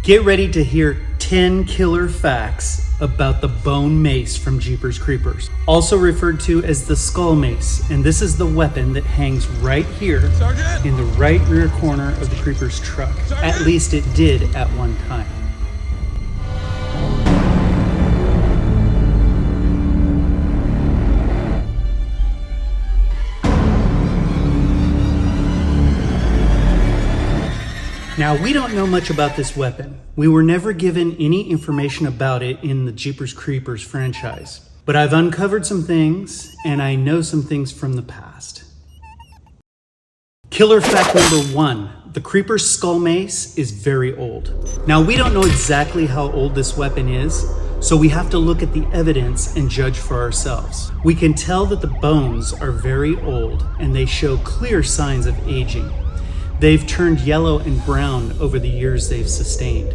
Get ready to hear 10 killer facts about the bone mace from Jeepers Creepers, also referred to as the Skull Mace, and this is the weapon that hangs right here in the right rear corner of the Creepers truck. At least it did at one time. Now, we don't know much about this weapon. We were never given any information about it in the Jeepers Creepers franchise. But I've uncovered some things, and I know some things from the past. Killer fact number 1. The Creepers Skull Mace is very old. Now, we don't know exactly how old this weapon is, so we have to look at the evidence and judge for ourselves. We can tell that the bones are very old, and they show clear signs of aging. They've turned yellow and brown over the years they've sustained.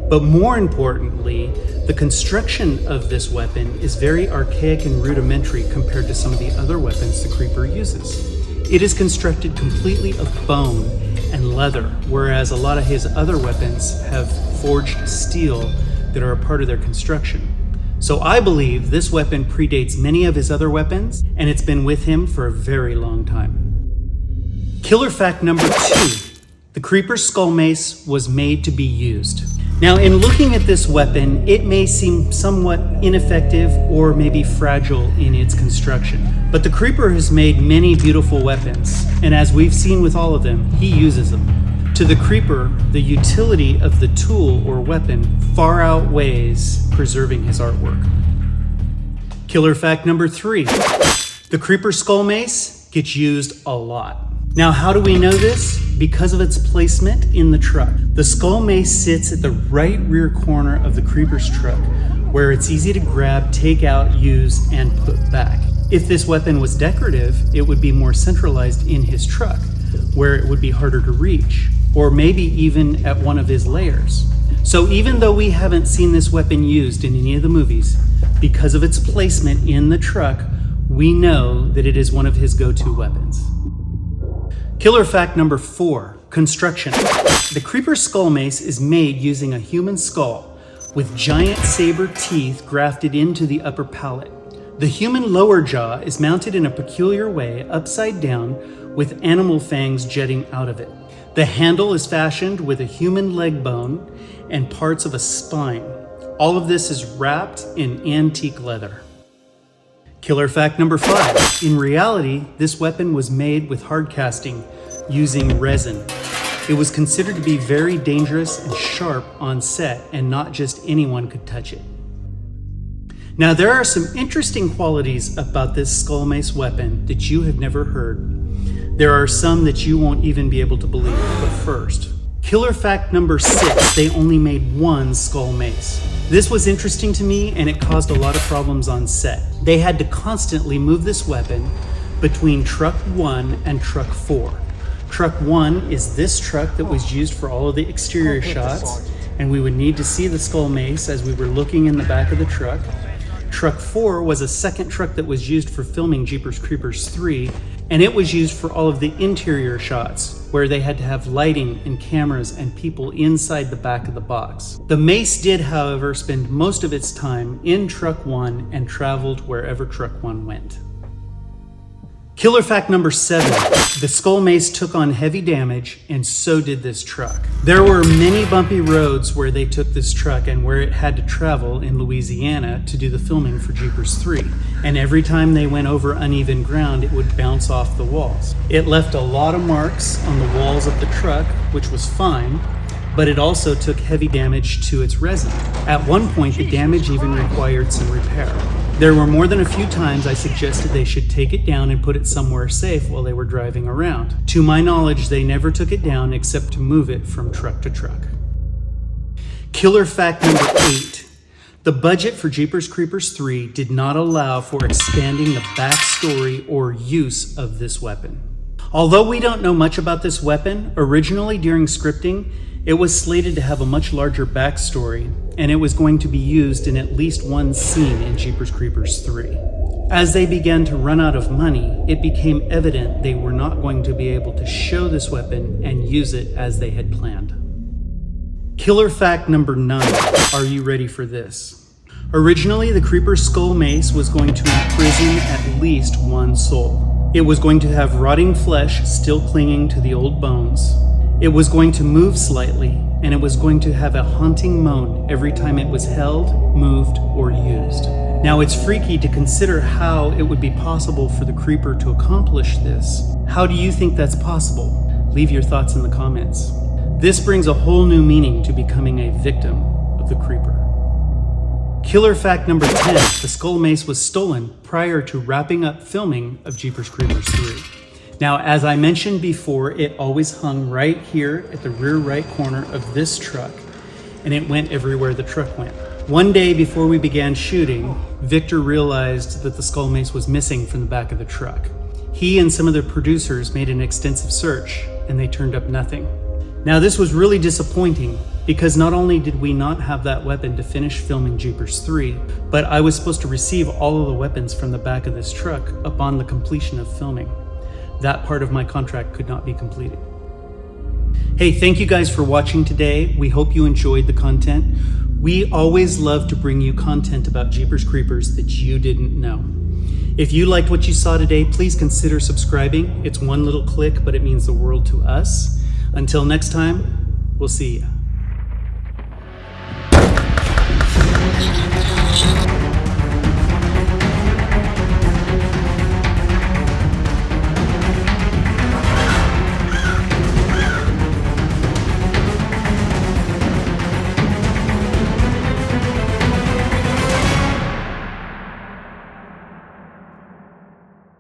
But more importantly, the construction of this weapon is very archaic and rudimentary compared to some of the other weapons the Creeper uses. It is constructed completely of bone and leather, whereas a lot of his other weapons have forged steel that are a part of their construction. So I believe this weapon predates many of his other weapons, and it's been with him for a very long time. Killer fact number 2, the Creeper's Skull Mace was made to be used. Now, in looking at this weapon, it may seem somewhat ineffective or maybe fragile in its construction. But the Creeper has made many beautiful weapons, and as we've seen with all of them, he uses them. To the Creeper, the utility of the tool or weapon far outweighs preserving his artwork. Killer fact number 3, the Creeper's Skull Mace gets used a lot. Now, how do we know this? Because of its placement in the truck. The Skull Mace sits at the right rear corner of the Creeper's truck, where it's easy to grab, take out, use, and put back. If this weapon was decorative, it would be more centralized in his truck, where it would be harder to reach, or maybe even at one of his layers. So even though we haven't seen this weapon used in any of the movies, because of its placement in the truck, we know that it is one of his go-to weapons. Killer fact number 4, construction. The Creeper's Skull Mace is made using a human skull with giant saber teeth grafted into the upper palate. The human lower jaw is mounted in a peculiar way, upside down, with animal fangs jetting out of it. The handle is fashioned with a human leg bone and parts of a spine. All of this is wrapped in antique leather. Killer fact number 5. In reality, this weapon was made with hard casting using resin. It was considered to be very dangerous and sharp on set, and not just anyone could touch it. Now, there are some interesting qualities about this Skull Mace weapon that you have never heard. There are some that you won't even be able to believe, but first, killer fact number 6, they only made one Skull Mace. This was interesting to me, and it caused a lot of problems on set. They had to constantly move this weapon between truck 1 and truck 4. Truck 1 is this truck that was used for all of the exterior shots, and we would need to see the Skull Mace as we were looking in the back of the truck. Truck 4 was a second truck that was used for filming Jeepers Creepers 3, and it was used for all of the interior shots, where they had to have lighting and cameras and people inside the back of the box. The Mace did, however, spend most of its time in Truck 1 and traveled wherever Truck 1 went. Killer fact number 7, the Skull Mace took on heavy damage, and so did this truck. There were many bumpy roads where they took this truck and where it had to travel in Louisiana to do the filming for Jeepers 3. And every time they went over uneven ground, it would bounce off the walls. It left a lot of marks on the walls of the truck, which was fine, but it also took heavy damage to its resin. At one point, the damage even required some repair. There were more than a few times I suggested they should take it down and put it somewhere safe while they were driving around. To my knowledge, they never took it down except to move it from truck to truck. Killer fact number 8. The budget for Jeepers Creepers 3 did not allow for expanding the backstory or use of this weapon. Although we don't know much about this weapon, originally during scripting, it was slated to have a much larger backstory, and it was going to be used in at least one scene in Jeepers Creepers 3. As they began to run out of money, it became evident they were not going to be able to show this weapon and use it as they had planned. Killer fact number 9. Are you ready for this? Originally, the Creepers Skull Mace was going to imprison at least one soul. It was going to have rotting flesh still clinging to the old bones. It was going to move slightly, and it was going to have a haunting moan every time it was held, moved, or used. Now, it's freaky to consider how it would be possible for the creeper to accomplish this. How do you think that's possible? Leave your thoughts in the comments. This brings a whole new meaning to becoming a victim of the creeper. Killer fact number 10. The Skull Mace was stolen prior to wrapping up filming of Jeepers Creepers 3. Now, as I mentioned before, it always hung right here at the rear right corner of this truck, and it went everywhere the truck went. One day before we began shooting, Victor realized that the Skull Mace was missing from the back of the truck. He and some of the producers made an extensive search, and they turned up nothing. Now, this was really disappointing because not only did we not have that weapon to finish filming Jeepers 3, but I was supposed to receive all of the weapons from the back of this truck upon the completion of filming. That part of my contract could not be completed. Hey, thank you guys for watching today. We hope you enjoyed the content. We always love to bring you content about Jeepers Creepers that you didn't know. If you liked what you saw today, please consider subscribing. It's one little click, but it means the world to us. Until next time, we'll see ya.